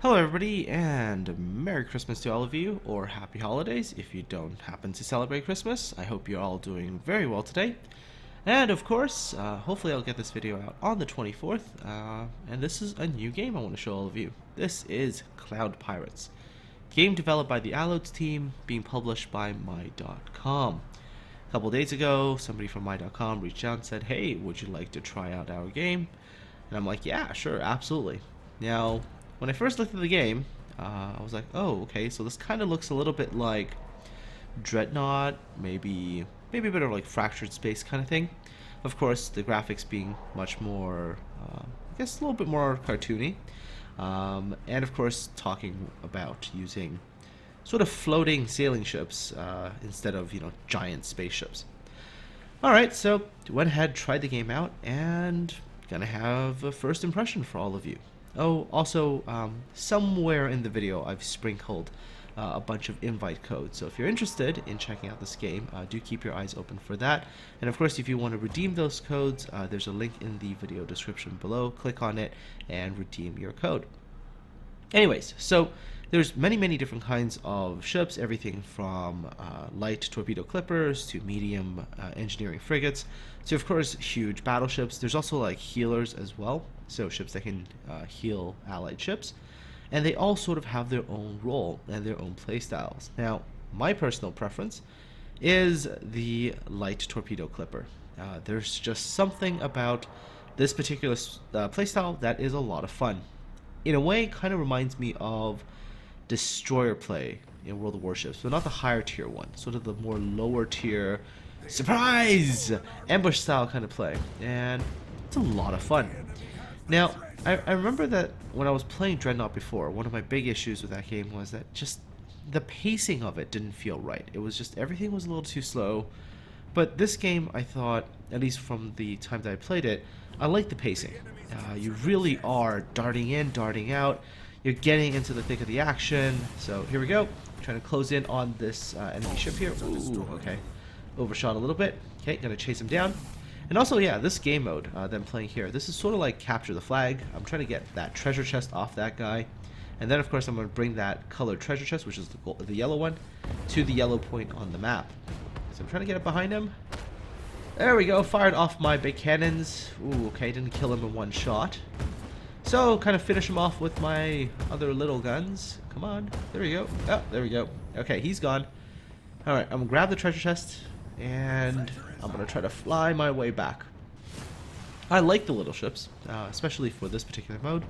Hello everybody, and Merry Christmas to all of you, or Happy Holidays if you don't happen to celebrate Christmas. I hope you're all doing very well today. And of course, hopefully I'll get this video out on the 24th, and this is a new game I want to show all of you. This is Cloud Pirates. Game developed by the Allodes team, being published by My.com. A couple days ago, somebody from My.com reached out and said, hey, would you like to try out our game? And I'm like, yeah, sure, absolutely. Now, when I first looked at the game, I was like, oh, okay, so this kind of looks a little bit like Dreadnought, maybe a bit of like Fractured Space kind of thing. Of course, the graphics being much more, I guess a little bit more cartoony. And of course, talking about using sort of floating sailing ships instead of, giant spaceships. Alright, so went ahead, tried the game out, and gonna have a first impression for all of you. Oh, also, somewhere in the video I've sprinkled a bunch of invite codes, so if you're interested in checking out this game, do keep your eyes open for that. And of course, if you want to redeem those codes, there's a link in the video description below. Click on it and redeem your code. Anyways, so there's many different kinds of ships, everything from light torpedo clippers to medium engineering frigates to, of course, huge battleships. There's also like healers as well, so ships that can heal allied ships, and they all sort of have their own role and their own playstyles. Now, my personal preference is the light torpedo clipper. There's just something about this particular playstyle that is a lot of fun. In a way, kind of reminds me of destroyer play in World of Warships, but not the higher tier one, sort of the more lower tier surprise ambush style kind of play, and it's a lot of fun. Now, I remember that when I was playing Dreadnought before, one of my big issues with that game was that just the pacing of it didn't feel right. It was just everything was a little too slow. But this game, I thought, at least from the time that I played it, I liked the pacing. You really are darting in, darting out. You're getting into the thick of the action. So here we go. Trying to close in on this enemy ship here. Ooh, okay. Overshot a little bit. Okay, gonna chase him down. And also, yeah, this game mode that I'm playing here, this is sort of like capture the flag. I'm trying to get that treasure chest off that guy. And then, of course, I'm going to bring that colored treasure chest, which is the yellow one, to the yellow point on the map. So I'm trying to get it behind him. There we go, fired off my big cannons. Ooh, okay, didn't kill him in one shot. So, kind of finish him off with my other little guns. Come on, there we go. Oh, there we go. Okay, he's gone. Alright, I'm going to grab the treasure chest, and I'm going to try to fly my way back. I like the little ships, especially for this particular mode,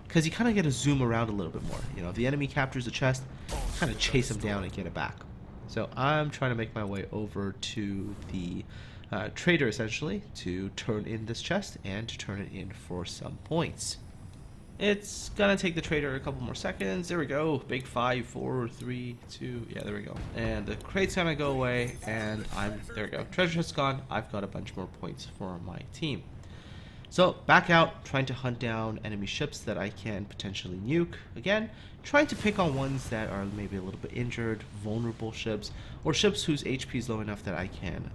because you kind of get to zoom around a little bit more. You know, if the enemy captures the chest, kind of chase them down and get it back. So I'm trying to make my way over to the trader, essentially, to turn in this chest and to turn it in for some points. It's gonna take the trader a couple more seconds. There we go. Big 5, 4, 3, 2. Yeah, there we go. And the crate's gonna go away, and there we go. Treasure chest's gone. I've got a bunch more points for my team. So, back out, trying to hunt down enemy ships that I can potentially nuke. Again, trying to pick on ones that are maybe a little bit injured, vulnerable ships, or ships whose HP is low enough that I can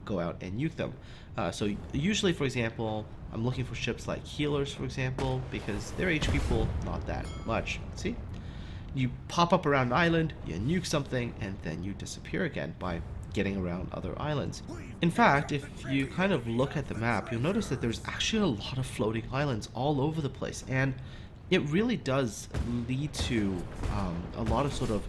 go out and nuke them. So, usually, for example, I'm looking for ships like healers, for example, because their HP pool, not that much. See? You pop up around an island, you nuke something, and then you disappear again by getting around other islands. In fact, if you kind of look at the map, you'll notice that there's actually a lot of floating islands all over the place, and it really does lead to a lot of sort of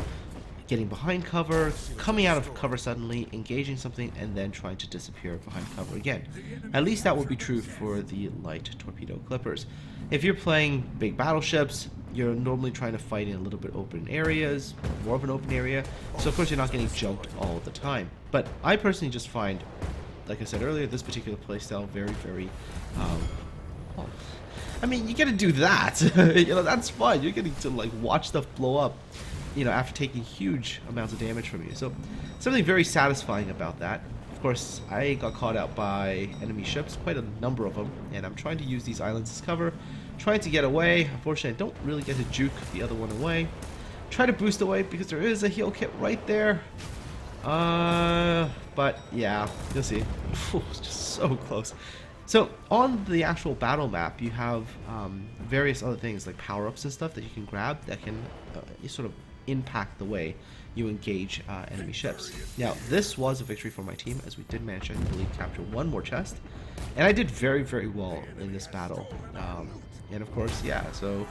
getting behind cover, coming out of cover suddenly, engaging something, and then trying to disappear behind cover again. At least that would be true for the light torpedo clippers. If you're playing big battleships, you're normally trying to fight in a little bit open areas, more of an open area, so of course you're not getting jumped all the time. But I personally just find, like I said earlier, this particular playstyle very, well, I mean, you get to do that. That's fun. You're getting to like watch stuff blow up, after taking huge amounts of damage from you. So something very satisfying about that. Of course, I got caught out by enemy ships, quite a number of them, and I'm trying to use these islands as cover, trying to get away. Unfortunately, I don't really get to juke the other one away. Try to boost away because there is a heal kit right there. But yeah, you'll see. It's just so close. So on the actual battle map, you have various other things like power-ups and stuff that you can grab that can sort of impact the way you engage enemy ships. Now, this was a victory for my team, as we did manage to, I believe, capture one more chest, and I did very, very well in this battle. And of course, yeah, so...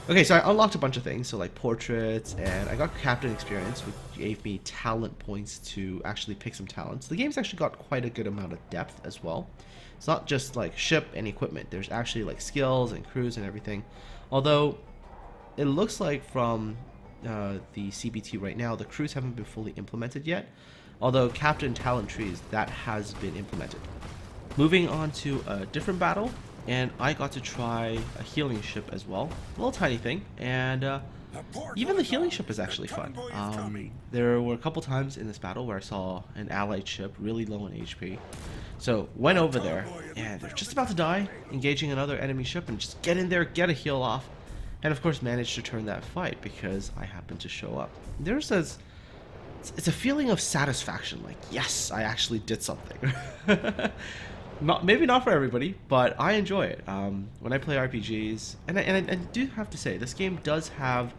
Okay, so I unlocked a bunch of things, so like portraits, and I got captain experience, which gave me talent points to actually pick some talents. The game's actually got quite a good amount of depth as well. It's not just like ship and equipment, there's actually like skills and crews and everything. Although, it looks like from the CBT right now, the crews haven't been fully implemented yet. Although captain talent trees, that has been implemented. Moving on to a different battle, and I got to try a healing ship as well. A little tiny thing, and even the healing ship is actually fun. There were a couple times in this battle where I saw an allied ship really low in HP. So went over there, and they're just about to die, engaging another enemy ship, and just get in there, get a heal off, and of course managed to turn that fight because I happened to show up. There's this... It's a feeling of satisfaction, like, yes, I actually did something. Maybe not for everybody, but I enjoy it. When I play RPGs, and I do have to say, this game does have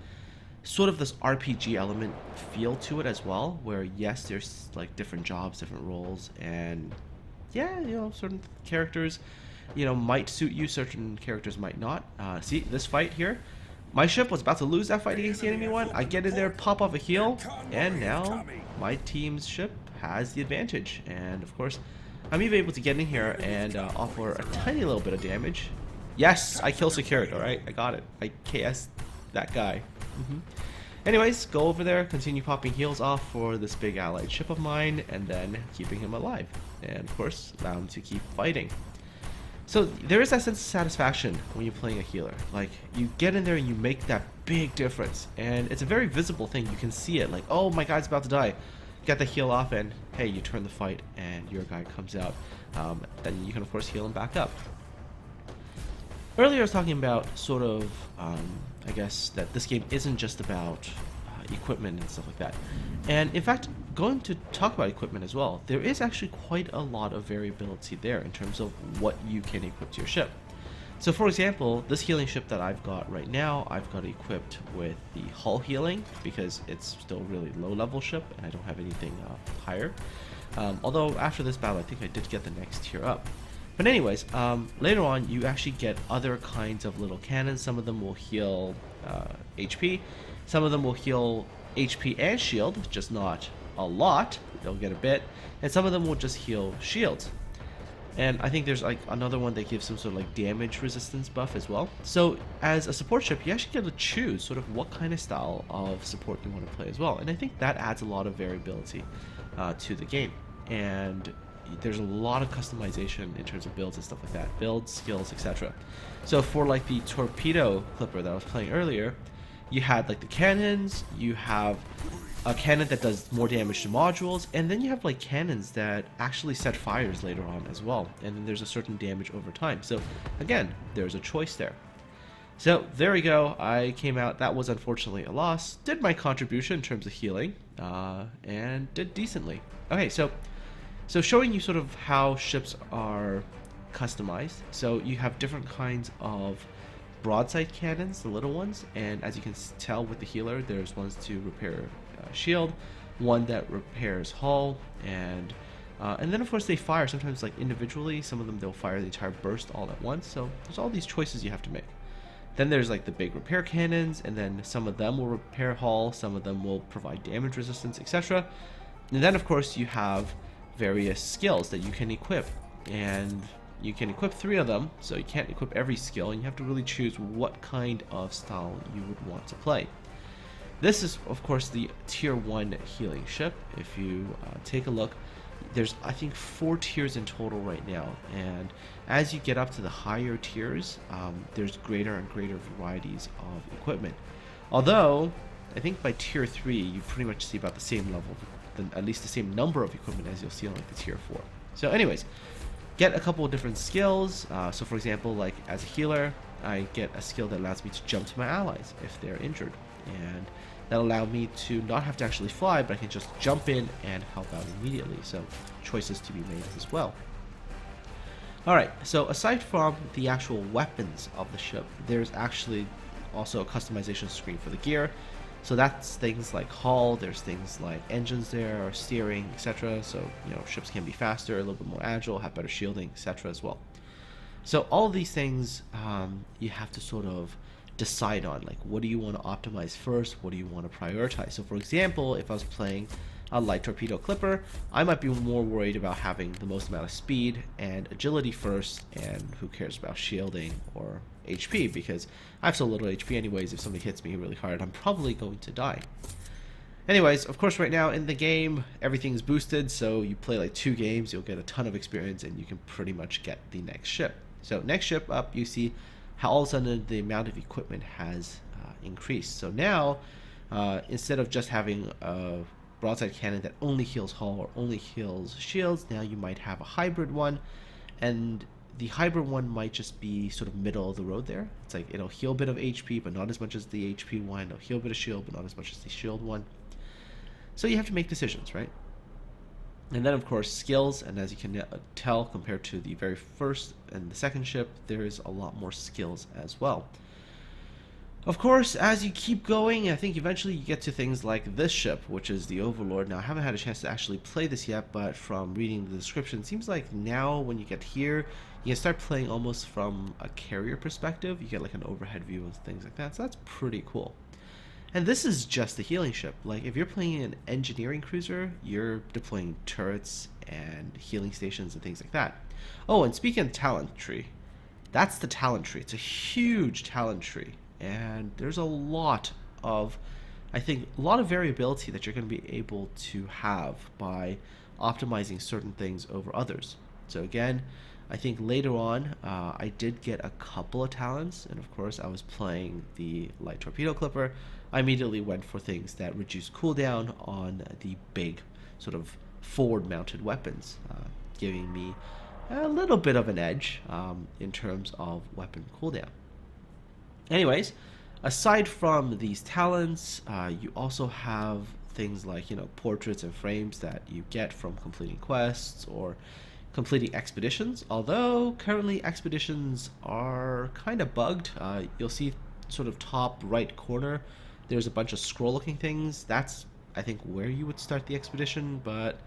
sort of this RPG element feel to it as well, where yes, there's like different jobs, different roles, and yeah, you know, certain characters, you know, might suit you, certain characters might not. See, this fight here, my ship was about to lose that fight against the enemy one. I get in there, pop off a heal, and now my team's ship has the advantage, and of course, I'm even able to get in here and offer a tiny little bit of damage. Yes, I kill secured, alright? I got it. I KS that guy. Anyways, go over there, continue popping heals off for this big allied ship of mine, and then keeping him alive. And of course, allow him to keep fighting. So there is that sense of satisfaction when you're playing a healer. Like, you get in there and you make that big difference. And it's a very visible thing. You can see it, like, oh, my guy's about to die. Get the heal off, and hey, you turn the fight and your guy comes out. Then you can of course heal him back up. Earlier I was talking about sort of I guess that this game isn't just about equipment and stuff like that, and in fact, going to talk about equipment as well, there is actually quite a lot of variability there in terms of what you can equip to your ship. So for example, this healing ship that I've got right now, I've got equipped with the hull healing because it's still really low level ship and I don't have anything higher. Although after this battle I think I did get the next tier up. But anyways, later on you actually get other kinds of little cannons. Some of them will heal HP, some of them will heal HP and shield, just not a lot, they'll get a bit, and some of them will just heal shields. And I think there's like another one that gives some sort of like damage resistance buff as well. So as a support ship, you actually get to choose sort of what kind of style of support you want to play as well. And I think that adds a lot of variability to the game. And there's a lot of customization in terms of builds and stuff like that. Builds, skills, etc. So for like the torpedo clipper that I was playing earlier, you had like the cannons, you have a cannon that does more damage to modules, and then you have like cannons that actually set fires later on as well, and then there's a certain damage over time. So again, there's a choice there. So there we go, I came out, that was unfortunately a loss, did my contribution in terms of healing, and did decently. Okay, so showing you sort of how ships are customized. So you have different kinds of broadside cannons, the little ones, and as you can tell with the healer, there's ones to repair shield, one that repairs hull, and then of course they fire sometimes like individually. Some of them they'll fire the entire burst all at once. So there's all these choices you have to make. Then there's like the big repair cannons, and then some of them will repair hull, some of them will provide damage resistance, etc. And then of course you have various skills that you can equip, and you can equip 3 of them, so you can't equip every skill, and you have to really choose what kind of style you would want to play. This is of course the tier 1 healing ship. If you take a look, there's I think 4 tiers in total right now, and as you get up to the higher tiers, there's greater and greater varieties of equipment. Although I think by tier 3 you pretty much see about the same level, at least the same number of equipment as you'll see on like the tier 4. So anyways, get a couple of different skills. So for example, like as a healer, I get a skill that allows me to jump to my allies if they're injured, and that allows me to not have to actually fly, but I can just jump in and help out immediately. So choices to be made as well. Alright, so aside from the actual weapons of the ship, there's actually also a customization screen for the gear. So that's things like hull, there's things like engines there, or steering, etc. So, ships can be faster, a little bit more agile, have better shielding, etc. as well. So all of these things, you have to sort of decide on, like, what do you want to optimize first, what do you want to prioritize. So for example, if I was playing a light torpedo clipper, I might be more worried about having the most amount of speed and agility first, and who cares about shielding or HP, because I have so little HP anyways. If somebody hits me really hard, I'm probably going to die. Anyways, of course, right now in the game, everything's boosted, so you play like 2 games, you'll get a ton of experience, and you can pretty much get the next ship. So next ship up, you see how all of a sudden the amount of equipment has increased. So now, instead of just having a broadside cannon that only heals hull or only heals shields, now you might have a hybrid one, and the hybrid one might just be sort of middle of the road there. It's like it'll heal a bit of HP, but not as much as the HP one. It'll heal a bit of shield, but not as much as the shield one. So you have to make decisions, right? And then, of course, skills, and as you can tell, compared to the very first and the second ship, there is a lot more skills as well. Of course, as you keep going, I think eventually you get to things like this ship, which is the Overlord. Now, I haven't had a chance to actually play this yet, but from reading the description, it seems like now when you get here, you can start playing almost from a carrier perspective. You get like an overhead view and things like that, so that's pretty cool. And this is just a healing ship. Like, if you're playing an engineering cruiser, you're deploying turrets and healing stations and things like that. Oh, and speaking of talent tree, that's the talent tree. It's a huge talent tree. And there's a lot of, I think, a lot of variability that you're going to be able to have by optimizing certain things over others. So again, I think later on, I did get a couple of talents, and of course I was playing the light torpedo clipper. I immediately went for things that reduce cooldown on the big sort of forward mounted weapons, giving me a little bit of an edge in terms of weapon cooldown. Anyways, aside from these talents, you also have things like, portraits and frames that you get from completing quests or completing expeditions. Although currently expeditions are kind of bugged. You'll see sort of top right corner, there's a bunch of scroll looking things. That's, I think, where you would start the expedition, but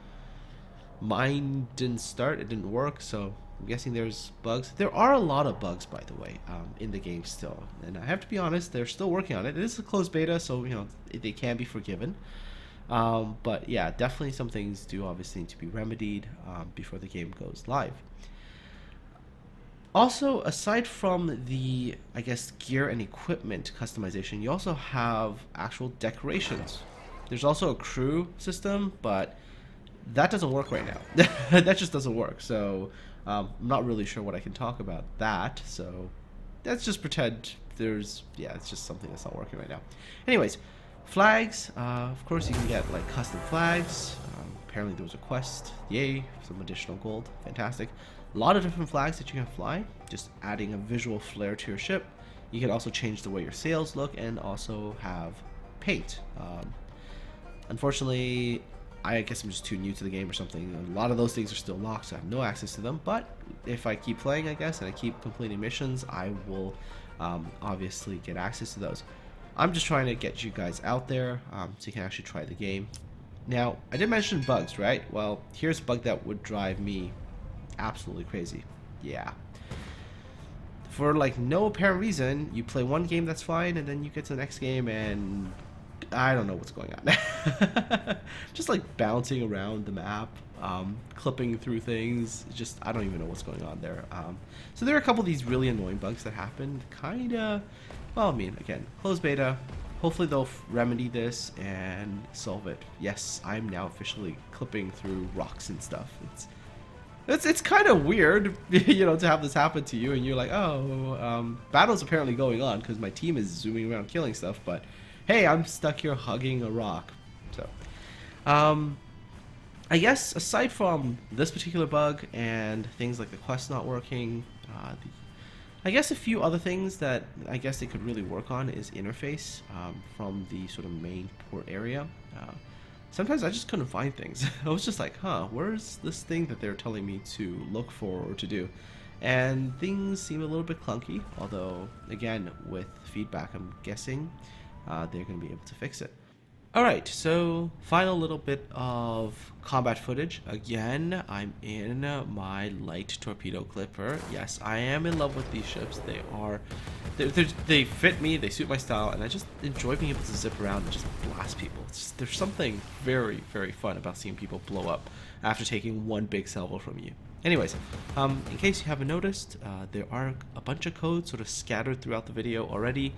mine didn't start, it didn't work, so I'm guessing there's bugs. There are a lot of bugs, by the way, in the game still. And I have to be honest, they're still working on it. It is a closed beta, so, they can be forgiven. But yeah, definitely some things do obviously need to be remedied before the game goes live. Also, aside from the, I guess, gear and equipment customization, you also have actual decorations. There's also a crew system, but that doesn't work right now. That just doesn't work. So I'm not really sure what I can talk about that. So let's just pretend it's just something that's not working right now. Anyways, flags. Of course, you can get like custom flags. Apparently there was a quest. Yay, some additional gold. Fantastic. A lot of different flags that you can fly, just adding a visual flair to your ship. You can also change the way your sails look and also have paint. Unfortunately, I guess I'm just too new to the game or something. A lot of those things are still locked, so I have no access to them. But if I keep playing, I guess, and I keep completing missions, I will obviously get access to those. I'm just trying to get you guys out there so you can actually try the game. Now, I did mention bugs, right? Well, here's a bug that would drive me absolutely crazy. Yeah. For like no apparent reason, you play one game that's fine, and then you get to the next game and I don't know what's going on. Just like bouncing around the map, clipping through things, just I don't even know what's going on there. So there are a couple of these really annoying bugs that happened. Kinda, well, I mean, again, closed beta. Hopefully they'll remedy this and solve it. Yes, I'm now officially clipping through rocks and stuff. It's kind of weird, to have this happen to you, and you're like, oh, battle's apparently going on because my team is zooming around killing stuff, but hey, I'm stuck here hugging a rock. So, I guess aside from this particular bug and things like the quest not working, I guess a few other things that I guess they could really work on is interface from the sort of main port area. Sometimes I just couldn't find things. I was just like, where's this thing that they're telling me to look for or to do? and things seem a little bit clunky, although again with feedback I'm guessing they're going to be able to fix it. Alright, so final little bit of combat footage. Again, I'm in my light torpedo clipper. Yes, I am in love with these ships. They fit me, they suit my style, and I just enjoy being able to zip around and just blast people. There's something very, very fun about seeing people blow up after taking one big salvo from you. Anyways, in case you haven't noticed, there are a bunch of codes sort of scattered throughout the video already.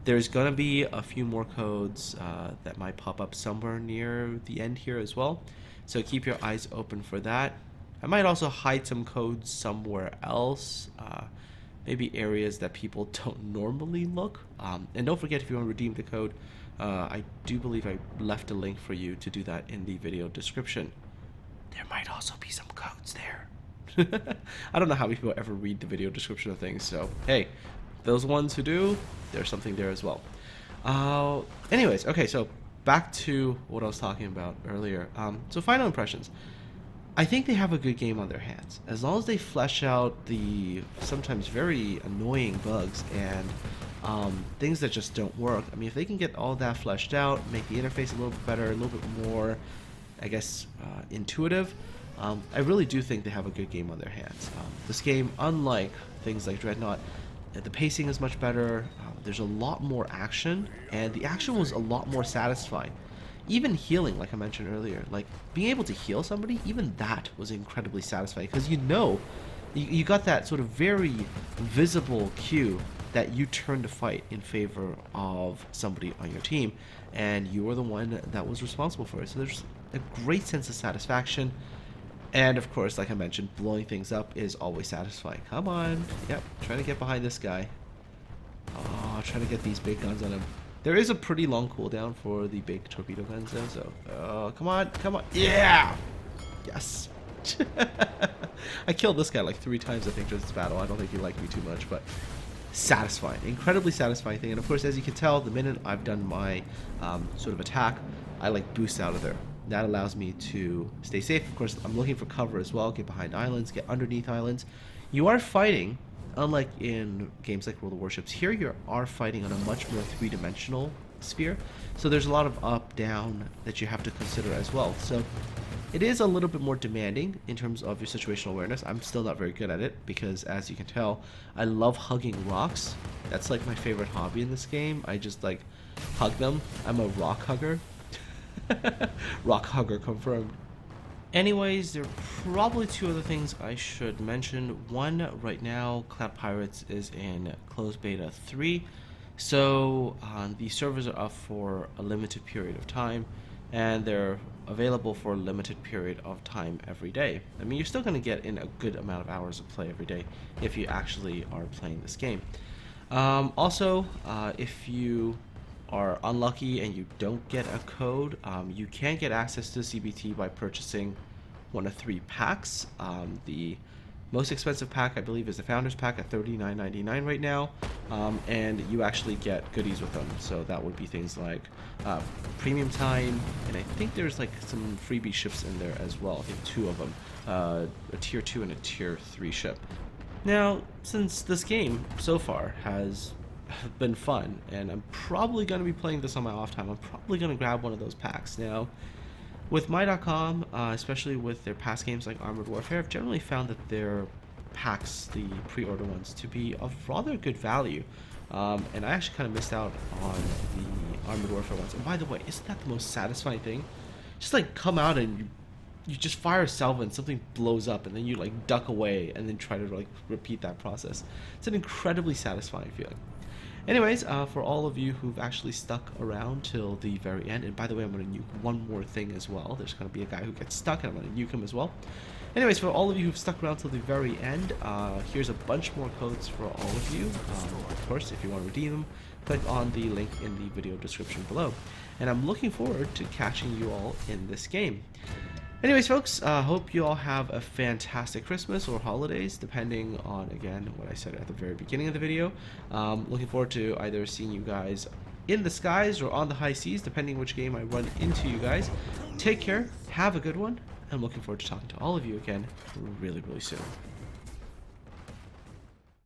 There's going to be a few more codes that might pop up somewhere near the end here as well, so keep your eyes open for that. I might also hide some codes somewhere else, maybe areas that people don't normally look. And don't forget, if you want to redeem the code, I do believe I left a link for you to do that in the video description. There might also be some codes there. I don't know how many people ever read the video description of things, so hey, those ones who do, there's something there as well. Anyways, okay, so back to what I was talking about earlier. So final impressions. I think they have a good game on their hands. As long as they flesh out the sometimes very annoying bugs and things that just don't work. I mean, if they can get all that fleshed out, make the interface a little bit better, a little bit more, I guess, intuitive, I really do think they have a good game on their hands. This game, unlike things like Dreadnought, the pacing is much better, there's a lot more action, and the action was a lot more satisfying. Even healing, like I mentioned earlier, like being able to heal somebody, even that was incredibly satisfying, because you got that sort of very visible cue that you turned to fight in favor of somebody on your team, and you were the one that was responsible for it. So there's a great sense of satisfaction. And of course, like I mentioned, blowing things up is always satisfying. Come on. Yep, trying to get behind this guy. Oh, trying to get these big guns on him. There is a pretty long cooldown for the big torpedo guns though, so come on, come on. Yeah! Yes. I killed this guy like 3 times, I think, during this battle. I don't think he liked me too much, but satisfying. Incredibly satisfying thing. And of course, as you can tell, the minute I've done my sort of attack, I like boost out of there. That allows me to stay safe. Of course, I'm looking for cover as well, get behind islands, get underneath islands. You are fighting, unlike in games like World of Warships, here you are fighting on a much more 3-dimensional sphere. So there's a lot of up, down that you have to consider as well. So it is a little bit more demanding in terms of your situational awareness. I'm still not very good at it because, as you can tell, I love hugging rocks. That's like my favorite hobby in this game. I just like hug them. I'm a rock hugger. Rock hugger confirmed. Anyways, there are probably 2 other things I should mention. One, right now, Cloud Pirates is in closed beta 3, so the servers are up for a limited period of time, and they're available for a limited period of time every day. I mean, you're still going to get in a good amount of hours of play every day if you actually are playing this game. Also, if you are unlucky and you don't get a code, you can get access to CBT by purchasing one of 3 packs. The most expensive pack, I believe, is the Founders Pack at $39.99 right now, and you actually get goodies with them. So that would be things like premium time, and I think there's like some freebie ships in there as well. I think 2 of them, a tier 2 and a tier 3 ship. Now, since this game so far has been fun, and I'm probably going to be playing this on my off time, I'm probably going to grab one of those packs. Now, with my.com, especially with their past games like Armored Warfare, I've generally found that their packs, the pre-order ones, to be of rather good value. And I actually kind of missed out on the Armored Warfare ones. And by the way, isn't that the most satisfying thing? Just like come out and you just fire a salvo and something blows up, and then you like duck away and then try to like repeat that process. It's an incredibly satisfying feeling. Anyways, for all of you who've actually stuck around till the very end, and by the way, I'm going to nuke one more thing as well. There's going to be a guy who gets stuck, and I'm going to nuke him as well. Anyways, for all of you who've stuck around till the very end, here's a bunch more codes for all of you. Of course, if you want to redeem them, click on the link in the video description below. And I'm looking forward to catching you all in this game. Anyways, folks, hope you all have a fantastic Christmas or holidays, depending on, again, what I said at the very beginning of the video. Looking forward to either seeing you guys in the skies or on the high seas, depending which game I run into you guys. Take care, have a good one, and I'm looking forward to talking to all of you again really, really soon.